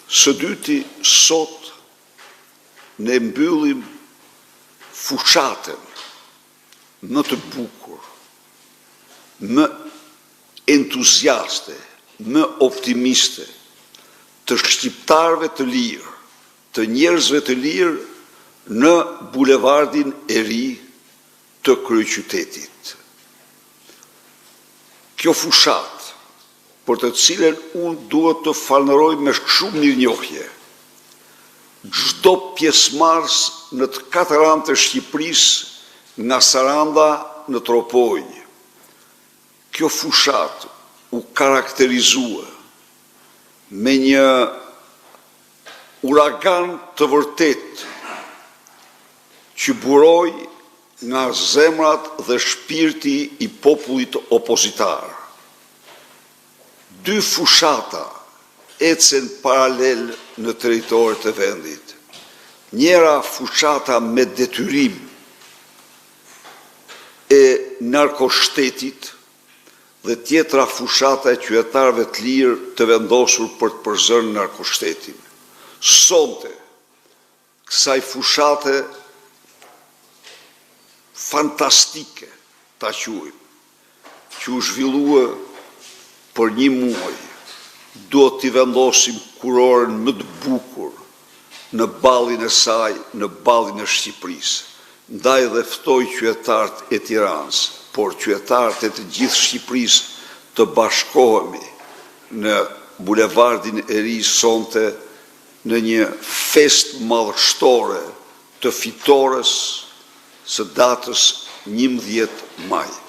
Së dyti, sot ne mbyllim fushatën më të bukur, më entuziaste, më optimiste të shqiptarëve të lirë, të njerëzve të lirë në bulevardin e ri të kryeqytetit. Kjo fushat, për të cilën unë duhet të falënderoj me shumë mirënjohje çdo pjesëmarrës në të katër anët të Shqipërisë, nga Saranda në Tropojë. Kjo fushat u karakterizua me një uragan të vërtet që buroi nga zemrat dhe shpirti i popullit opozitar. Dy fushata ecën paralel në territorin e vendit. Njëra fushata me detyrim e narkoshtetit dhe tjetra fushata e qytetarëve të lirë të vendosur për të përzërë narkoshtetin. Sonte, kësaj fushate fantastike, ta quajmë, që u zhvillua për një muaj, duhet t'i vendosim kurorën më të bukur në ballin e saj, në ballin e Shqipërisë. Ndaj dhe ftoj qytetarët e Tiranës, por qytetarët e të gjithë Shqipërisë të bashkohemi në bulevardin e ri sonte në një fest madhështore të fitores së datës 11 maj.